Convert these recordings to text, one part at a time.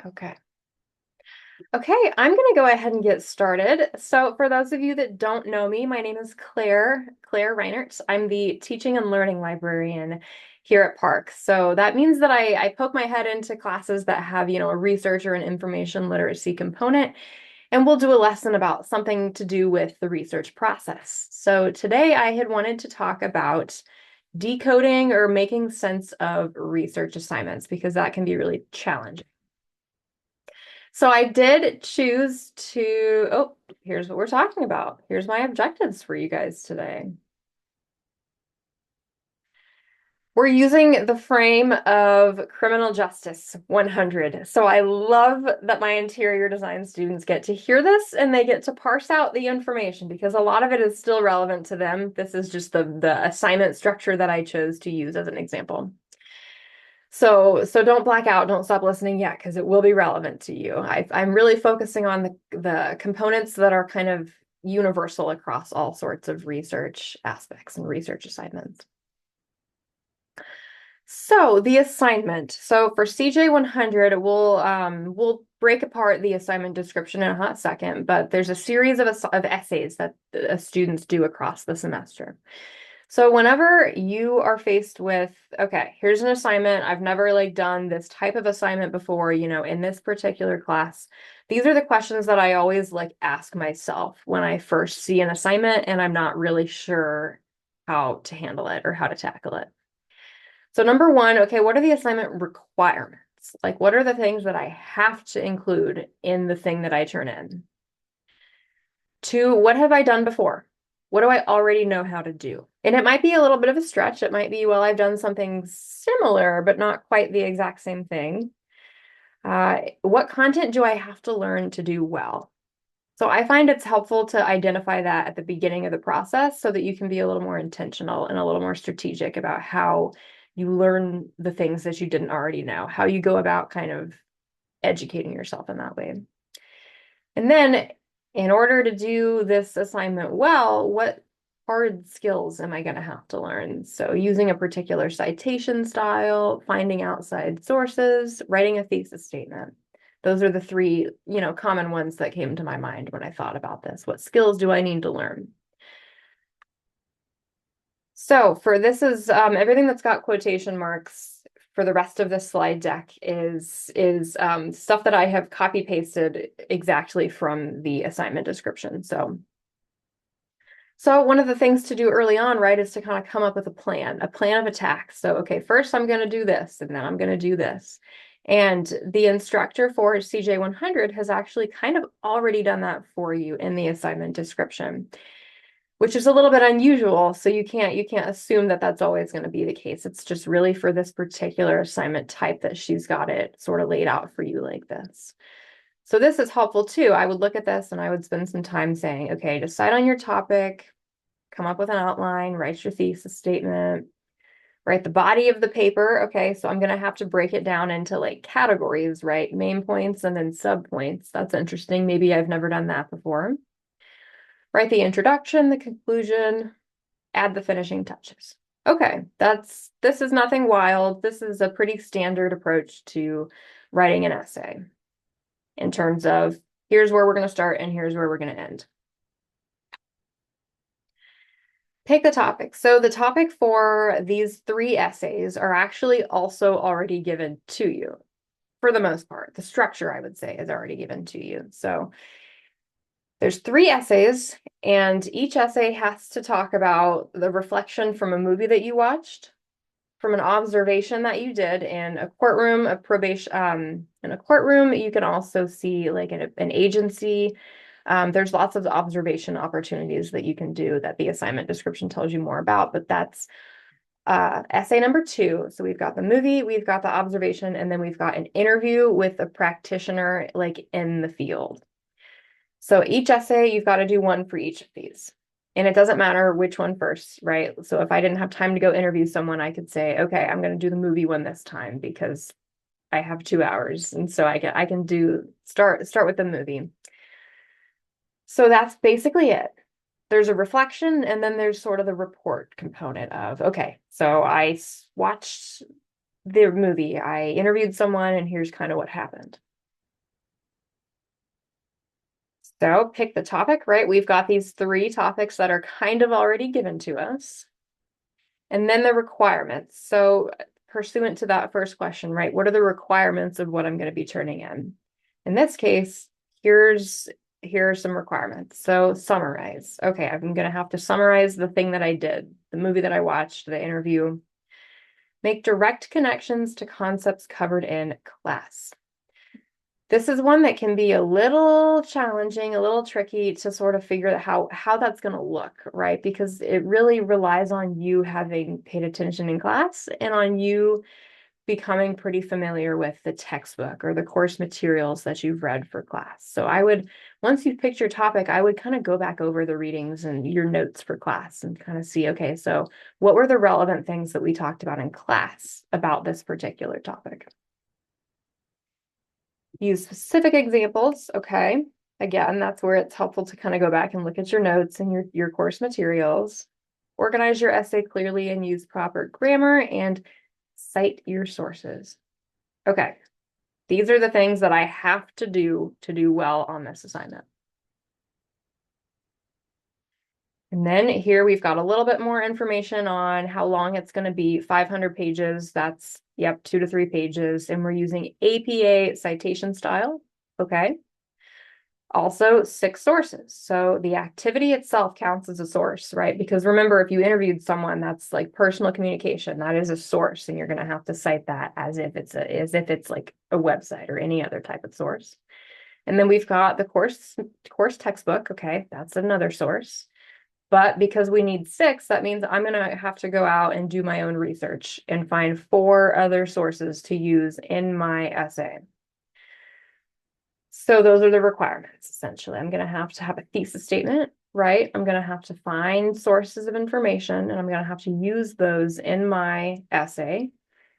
Okay. Okay, I'm going to go ahead and get started. So for those of you that don't know me, my name is Claire Reinert. I'm the teaching and learning librarian here at Park. So that means that I poke my head into classes that have, a research or an information literacy component, and we'll do a lesson about something to do with the research process. So today I had wanted to talk about decoding or making sense of research assignments because that can be really challenging. So I did choose to, oh, here's what we're talking about. Here's my objectives for you guys today. We're using the frame of Criminal Justice 100. So I love that my interior design students get to hear this and they get to parse out the information because a lot of it is still relevant to them. This is just the assignment structure that I chose to use as an example. So don't black out, don't stop listening yet, because it will be relevant to you. I'm really focusing on the components that are kind of universal across all sorts of research aspects and research assignments. So the assignment. So for CJ 100, we'll break apart the assignment description in a hot second, but there's a series of essays that students do across the semester. So whenever you are faced with, okay, here's an assignment, I've never done this type of assignment before, in this particular class. These are the questions that I always ask myself when I first see an assignment and I'm not really sure how to handle it or how to tackle it. So number one, okay, what are the assignment requirements? What are the things that I have to include in the thing that I turn in? Two, what have I done before? What do I already know how to do? And it might be a little bit of a stretch. It might be, well, I've done something similar, but not quite the exact same thing. What content do I have to learn to do well? So I find it's helpful to identify that at the beginning of the process so that you can be a little more intentional and a little more strategic about how you learn the things that you didn't already know, how you go about kind of educating yourself in that way. And then in order to do this assignment well, what hard skills am I going to have to learn? So using a particular citation style, finding outside sources, writing a thesis statement. Those are the three, common ones that came to my mind when I thought about this. What skills do I need to learn? So for this is everything that's got quotation marks for the rest of this slide deck is stuff that I have copy pasted exactly from the assignment description. So one of the things to do early on, right, is to kind of come up with a plan of attack. So, okay, first I'm going to do this, and then I'm going to do this. And the instructor for CJ 100 has actually kind of already done that for you in the assignment description, which is a little bit unusual. So you can't assume that that's always going to be the case. It's just really for this particular assignment type that she's got it sort of laid out for you like this. So this is helpful too. I would look at this and I would spend some time saying, okay, decide on your topic, come up with an outline, write your thesis statement, write the body of the paper. Okay, so I'm going to have to break it down into categories, right? Main points and then sub points. That's interesting. Maybe I've never done that before. Write the introduction, the conclusion, add the finishing touches. Okay, this is nothing wild. This is a pretty standard approach to writing an essay in terms of here's where we're going to start and here's where we're going to end. Pick the topic. So the topic for these three essays are actually also already given to you for the most part. The structure, I would say, is already given to you. So there's three essays, and each essay has to talk about the reflection from a movie that you watched, from an observation that you did in a courtroom, a probation, in a courtroom. You can also see an agency. There's lots of observation opportunities that you can do that the assignment description tells you more about, but that's essay number 2. So we've got the movie, we've got the observation, and then we've got an interview with a practitioner in the field. So each essay, you've got to do one for each of these. And it doesn't matter which one first, right? So if I didn't have time to go interview someone, I could say, okay, I'm going to do the movie one this time because I have 2 hours. And so I can start with the movie. So that's basically it. There's a reflection, and then there's sort of the report component of, okay, so I watched the movie, I interviewed someone, and here's kind of what happened. So pick the topic, right? We've got these 3 topics that are kind of already given to us. And then the requirements. So pursuant to that first question, right? What are the requirements of what I'm going to be turning in? In this case, here are some requirements. So summarize. Okay, I'm going to have to summarize the thing that I did, the movie that I watched, the interview. Make direct connections to concepts covered in class. This is one that can be a little challenging, a little tricky to sort of figure out how that's going to look, right? Because it really relies on you having paid attention in class and on you becoming pretty familiar with the textbook or the course materials that you've read for class. So I would, once you've picked your topic, I would kind of go back over the readings and your notes for class and kind of see, okay, so what were the relevant things that we talked about in class about this particular topic? Use specific examples, okay? Again, that's where it's helpful to kind of go back and look at your notes and your course materials. Organize your essay clearly and use proper grammar and cite your sources. Okay, these are the things that I have to do well on this assignment. And then here we've got a little bit more information on how long it's going to be, 500 pages. That's, yep, 2 to 3 pages. And we're using APA citation style. Okay. Also 6 sources. So the activity itself counts as a source, right? Because remember, if you interviewed someone, that's like personal communication, that is a source, and you're going to have to cite that as if it's like a website or any other type of source. And then we've got the course textbook. Okay, that's another source. But because we need 6, that means I'm going to have to go out and do my own research and find 4 other sources to use in my essay. So those are the requirements, essentially. I'm going to have a thesis statement, right? I'm going to have to find sources of information, and I'm going to have to use those in my essay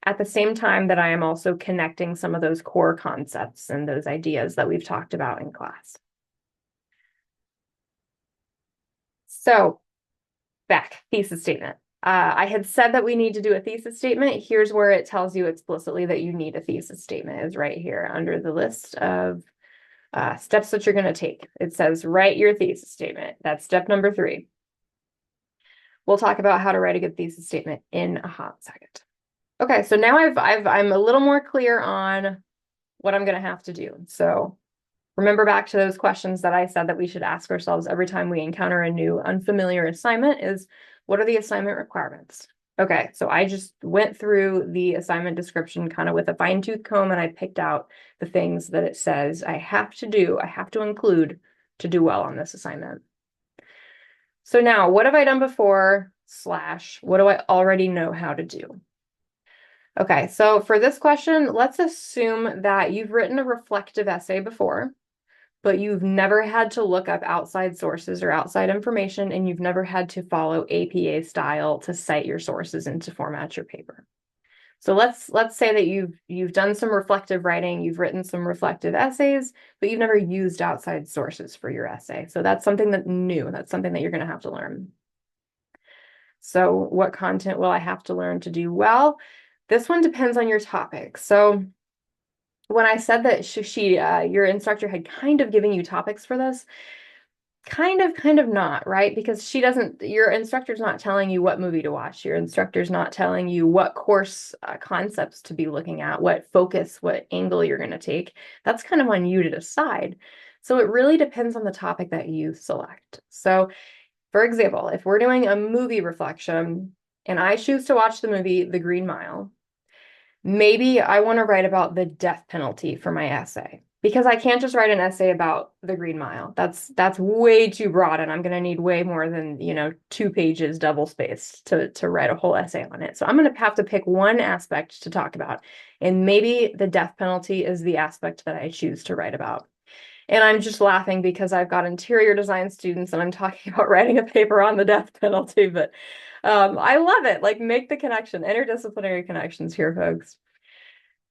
at the same time that I am also connecting some of those core concepts and those ideas that we've talked about in class. So back, thesis statement. I had said that we need to do a thesis statement. Here's where it tells you explicitly that you need a thesis statement, is right here under the list of steps that you're going to take. It says write your thesis statement. That's step number 3. We'll talk about how to write a good thesis statement in a hot second. Okay, so now I'm a little more clear on what I'm going to have to do. So remember back to those questions that I said that we should ask ourselves every time we encounter a new unfamiliar assignment is, what are the assignment requirements? Okay, so I just went through the assignment description kind of with a fine-tooth comb, and I picked out the things that it says I have to include to do well on this assignment. So now, what have I done before / what do I already know how to do? Okay, so for this question, let's assume that you've written a reflective essay before, but you've never had to look up outside sources or outside information, and you've never had to follow APA style to cite your sources and to format your paper. So let's say that you've done some reflective writing, you've written some reflective essays, but you've never used outside sources for your essay. So that's something that's new. That's something that you're going to have to learn. So what content will I have to learn to do well? This one depends on your topic. So when I said that your instructor had kind of given you topics for this, kind of not, right? Because your instructor's not telling you what movie to watch. Your instructor's not telling you what course concepts to be looking at, what focus, what angle you're going to take. That's kind of on you to decide. So it really depends on the topic that you select. So for example, if we're doing a movie reflection and I choose to watch the movie The Green Mile, maybe I want to write about the death penalty for my essay, because I can't just write an essay about the Green Mile. That's way too broad, and I'm going to need way more than, 2 pages double spaced to write a whole essay on it. So I'm going to have to pick one aspect to talk about, and maybe the death penalty is the aspect that I choose to write about. And I'm just laughing because I've got interior design students and I'm talking about writing a paper on the death penalty, but I love it. Like, make the connection, interdisciplinary connections here, folks.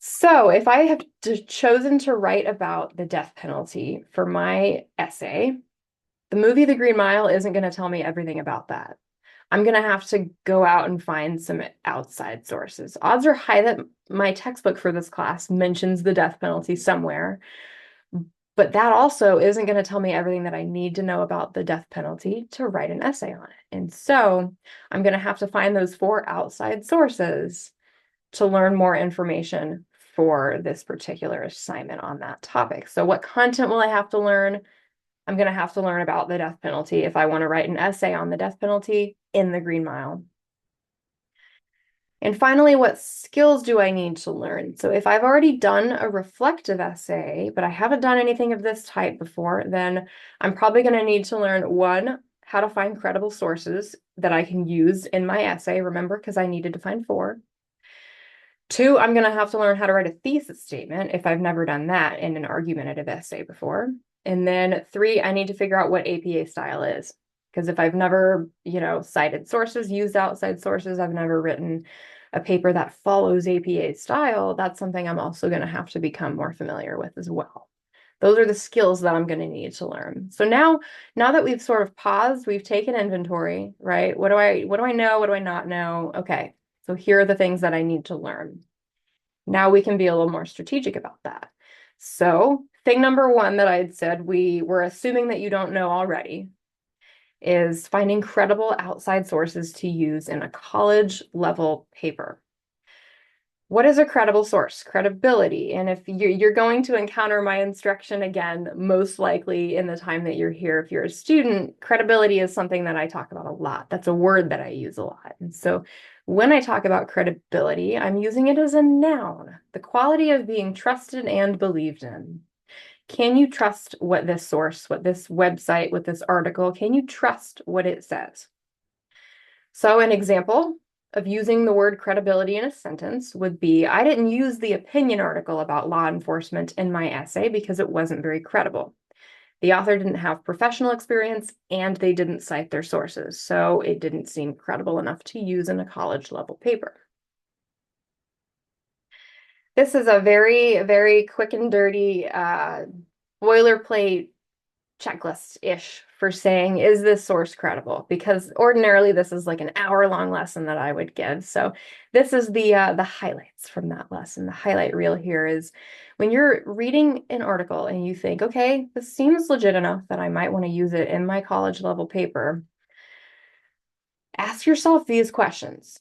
So if I have chosen to write about the death penalty for my essay, the movie The Green Mile isn't going to tell me everything about that. I'm going to have to go out and find some outside sources. Odds are high that my textbook for this class mentions the death penalty somewhere, But that also isn't going to tell me everything that I need to know about the death penalty to write an essay on it. And so I'm going to have to find those 4 outside sources to learn more information for this particular assignment on that topic. So what content will I have to learn? I'm going to have to learn about the death penalty if I want to write an essay on the death penalty in the Green Mile. And finally, what skills do I need to learn? So if I've already done a reflective essay, but I haven't done anything of this type before, then I'm probably going to need to learn, 1, how to find credible sources that I can use in my essay. Remember, because I needed to find 4. 2, I'm going to have to learn how to write a thesis statement if I've never done that in an argumentative essay before. And then 3, I need to figure out what APA style is. Because if I've never, cited sources, used outside sources, I've never written a paper that follows APA style, that's something I'm also going to have to become more familiar with as well. Those are the skills that I'm going to need to learn. So now that we've sort of paused, we've taken inventory, right? What do I know? What do I not know? Okay. So here are the things that I need to learn. Now we can be a little more strategic about that. So thing number 1 that I had said we were assuming that you don't know already is finding credible outside sources to use in a college level paper. What is a credible source? Credibility. And if you're going to encounter my instruction again, most likely in the time that you're here, if you're a student, credibility is something that I talk about a lot. That's a word that I use a lot. And so when I talk about credibility, I'm using it as a noun, the quality of being trusted and believed in. Can you trust what this source, what this website, what this article, can you trust what it says? So an example of using the word credibility in a sentence would be, I didn't use the opinion article about law enforcement in my essay because it wasn't very credible. The author didn't have professional experience and they didn't cite their sources, so it didn't seem credible enough to use in a college level paper. This is a very, very quick and dirty boilerplate checklist-ish for saying, is this source credible? Because ordinarily this is like an hour-long lesson that I would give. So this is the highlights from that lesson. The highlight reel here is when you're reading an article and you think, okay, this seems legit enough that I might want to use it in my college level paper, ask yourself these questions.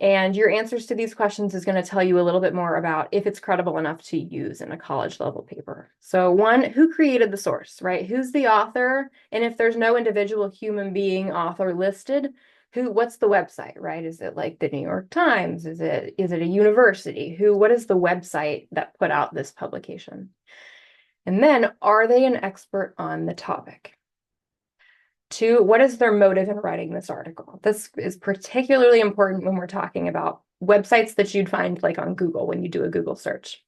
And your answers to these questions is going to tell you a little bit more about if it's credible enough to use in a college level paper. So 1, who created the source, right? Who's the author? And if there's no individual human being author listed, what's the website, right? Is it like the New York Times? Is it a university? What is the website that put out this publication? And then, are they an expert on the topic? 2, what is their motive in writing this article? This is particularly important when we're talking about websites that you'd find like on Google when you do a Google search.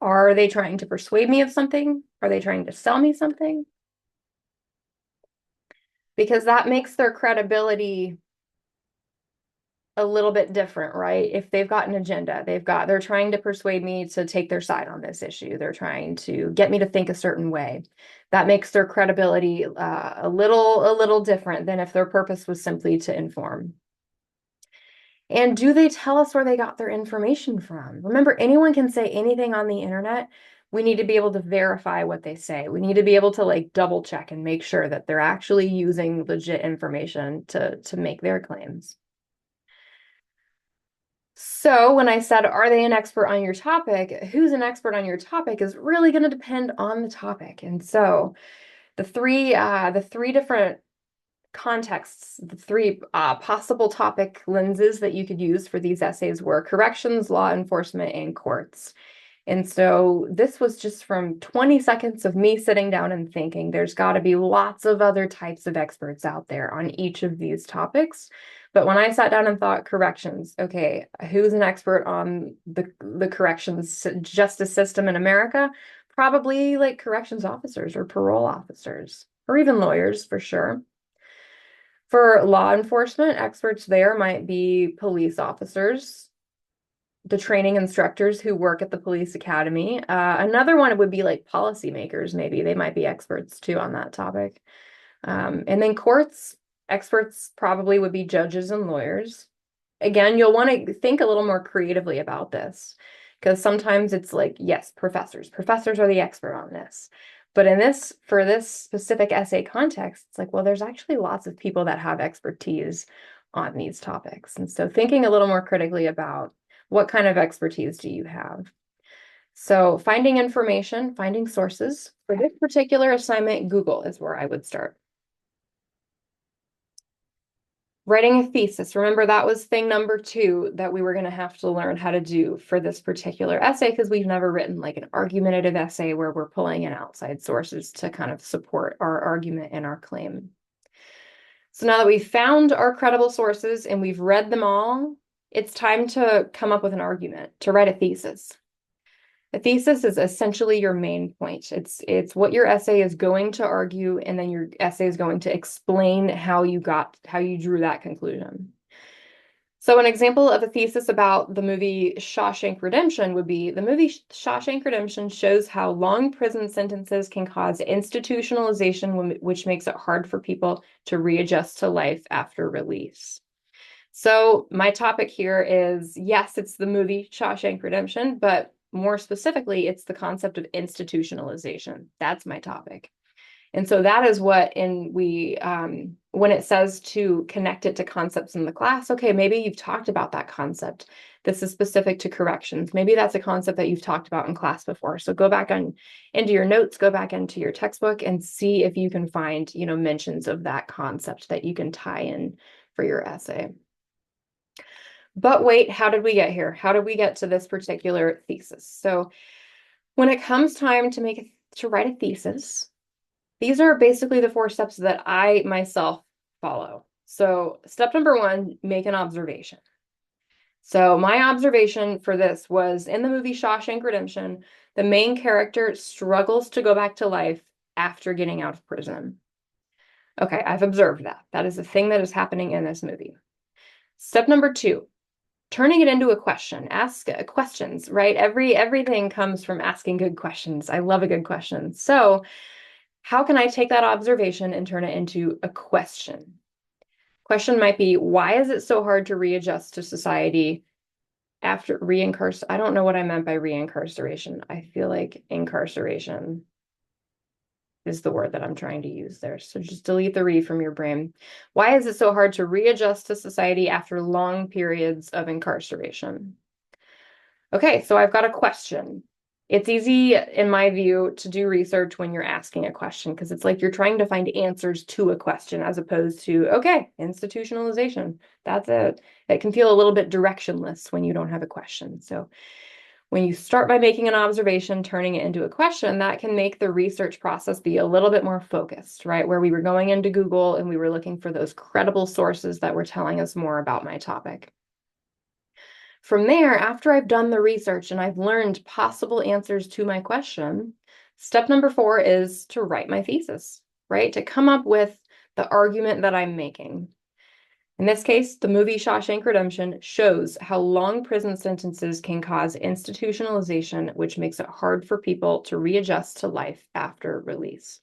Are they trying to persuade me of something? Are they trying to sell me something? Because that makes their credibility a little bit different, right? If they've got an agenda, they're trying to persuade me to take their side on this issue. They're trying to get me to think a certain way. That makes their credibility a little different than if their purpose was simply to inform. And do they tell us where they got their information from? Remember, anyone can say anything on the internet. We need to be able to verify what they say. We need to be able to like double check and make sure that they're actually using legit information to make their claims. So when I said, are they an expert on your topic? Who's an expert on your topic is really going to depend on the topic. And so the three different contexts, the 3 possible topic lenses that you could use for these essays were corrections, law enforcement, and courts. And so this was just from 20 seconds of me sitting down and thinking there's got to be lots of other types of experts out there on each of these topics. But when I sat down and thought corrections, okay, who's an expert on the corrections justice system in America? Probably like corrections officers or parole officers, or even lawyers for sure. For law enforcement, experts there might be police officers, the training instructors who work at the police academy. Another one would be like policymakers, maybe. They might be experts too on that topic. And then courts, experts probably would be judges and lawyers. Again, you'll want to think a little more creatively about this Because sometimes it's like, yes, professors are the expert on this. But for this specific essay context, it's like, well, there's actually lots of people that have expertise on these topics. And so thinking a little more critically about what kind of expertise do you have? So finding information, finding sources. For this particular assignment, Google is where I would start. Writing a thesis. Remember, that was thing number 2 that we were going to have to learn how to do for this particular essay, because we've never written like an argumentative essay where we're pulling in outside sources to kind of support our argument and our claim. So now that we've found our credible sources and we've read them all, it's time to come up with an argument, to write a thesis. A thesis is essentially your main point. It's what your essay is going to argue, and then your essay is going to explain how you drew that conclusion. So an example of a thesis about the movie Shawshank Redemption would be the movie Shawshank Redemption shows how long prison sentences can cause institutionalization, which makes it hard for people to readjust to life after release. So my topic here is, yes, it's the movie Shawshank Redemption, but more specifically, it's the concept of institutionalization. That's my topic. And so that is when it says to connect it to concepts in the class, okay, maybe you've talked about that concept. This is specific to corrections. Maybe that's a concept that you've talked about in class before. So go back into your notes, go back into your textbook and see if you can find, mentions of that concept that you can tie in for your essay. But wait, how did we get here? How did we get to this particular thesis? So when it comes time to write a thesis, these are basically the 4 steps that I myself follow. So step number 1, make an observation. So my observation for this was in the movie Shawshank Redemption, the main character struggles to go back to life after getting out of prison. Okay, I've observed that. That is a thing that is happening in this movie. Step number 2, turning it into a question. Ask questions, right? Everything comes from asking good questions. I love a good question. So how can I take that observation and turn it into a question? Question might be, why is it so hard to readjust to society after reincarceration? I don't know what I meant by reincarceration. I feel like incarceration is the word that I'm trying to use there. So just delete the re from your brain. Why is it so hard to readjust to society after long periods of incarceration? Okay, so I've got a question. It's easy, in my view, to do research when you're asking a question, because it's like you're trying to find answers to a question as opposed to, okay, institutionalization. That's it. It can feel a little bit directionless when you don't have a question. So when you start by making an observation, turning it into a question, that can make the research process be a little bit more focused, right? Where we were going into Google and we were looking for those credible sources that were telling us more about my topic. From there, after I've done the research and I've learned possible answers to my question, step number 4 is to write my thesis, right? To come up with the argument that I'm making. In this case, the movie Shawshank Redemption shows how long prison sentences can cause institutionalization, which makes it hard for people to readjust to life after release.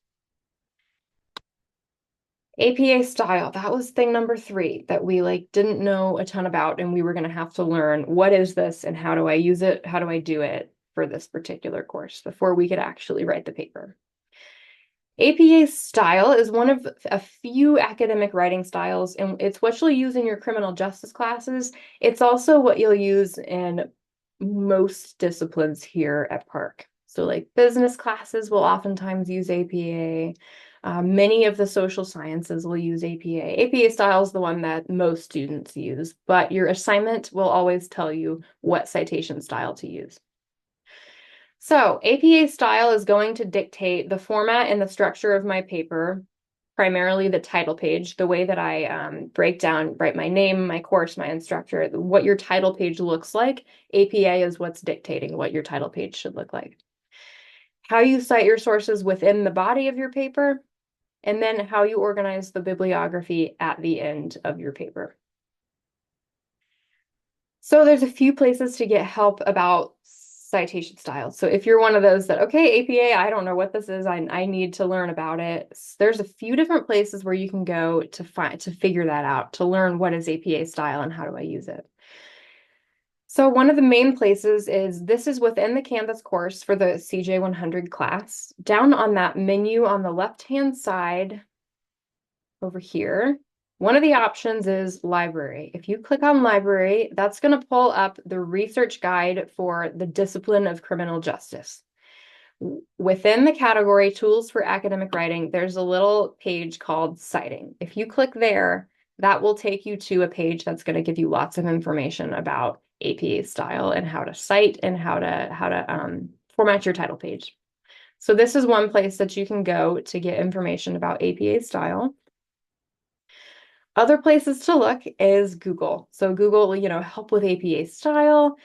APA style, that was thing number 3 that we didn't know a ton about, and we were going to have to learn what is this and how do I use it? How do I do it for this particular course before we could actually write the paper? APA style is one of a few academic writing styles, and it's what you'll use in your criminal justice classes. It's also what you'll use in most disciplines here at Park. So business classes will oftentimes use APA. Many of the social sciences will use APA. APA style is the one that most students use, but your assignment will always tell you what citation style to use. So APA style is going to dictate the format and the structure of my paper, primarily the title page, the way that I write my name, my course, my instructor, what your title page looks like. APA is what's dictating what your title page should look like. How you cite your sources within the body of your paper, and then how you organize the bibliography at the end of your paper. So there's a few places to get help about citation styles. So if you're one of those that, okay, APA, I don't know what this is, I need to learn about it. There's a few different places where you can go to figure that out, to learn what is APA style and how do I use it. So one of the main places is this is within the Canvas course for the CJ 100 class. Down on that menu on the left-hand side over here, one of the options is library. If you click on library, that's going to pull up the research guide for the discipline of criminal justice. Within the category Tools for Academic Writing, there's a little page called Citing. If you click there, that will take you to a page that's going to give you lots of information about APA style and how to cite and how to format your title page. So this is one place that you can go to get information about APA style. Other places to look is Google. So Google, help with APA style.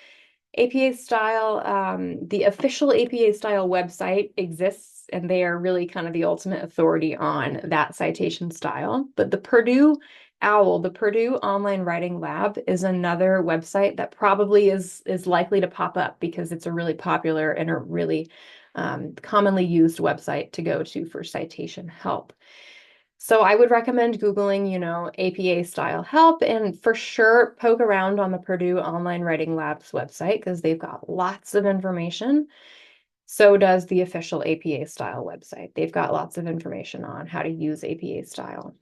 APA style, the official APA style website exists, and they are really kind of the ultimate authority on that citation style. But the Purdue OWL, the Purdue Online Writing Lab, is another website that probably is likely to pop up because it's a really popular and a really commonly used website to go to for citation help. So I would recommend Googling, APA style help, and for sure poke around on the Purdue Online Writing Lab's website because they've got lots of information. So does the official APA style website. They've got lots of information on how to use APA style.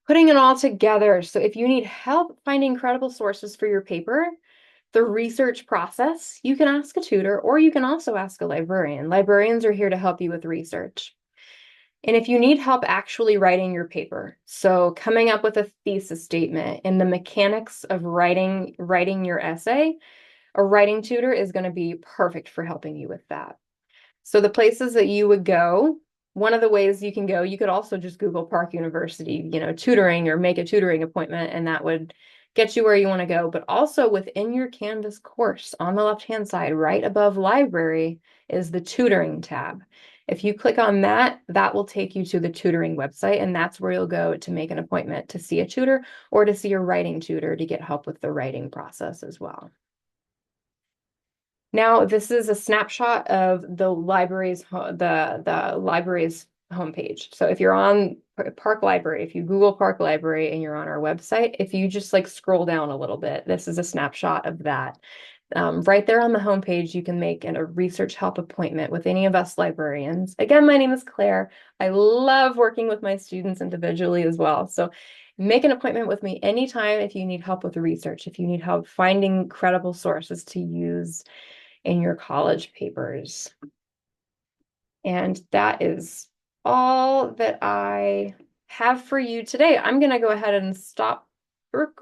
Putting it all together. So if you need help finding credible sources for your paper, the research process, you can ask a tutor or you can also ask a librarian. Librarians are here to help you with research. And if you need help actually writing your paper, so coming up with a thesis statement and the mechanics of writing your essay, a writing tutor is going to be perfect for helping you with that. So the places that you would go, one of the ways you can go, you could also just Google Park University, tutoring or make a tutoring appointment, and that would get you where you want to go. But also within your Canvas course on the left-hand side, right above library, is the tutoring tab. If you click on that, that will take you to the tutoring website, and that's where you'll go to make an appointment to see a tutor or to see a writing tutor to get help with the writing process as well. Now, this is a snapshot of the library's homepage. So if you're on Park Library, if you Google Park Library and you're on our website, if you just scroll down a little bit, this is a snapshot of that. Right there on the homepage, you can make a research help appointment with any of us librarians. Again, my name is Claire. I love working with my students individually as well. So make an appointment with me anytime if you need help with research, if you need help finding credible sources to use in your college papers. And that is all that I have for you today. I'm going to go ahead and stop recording.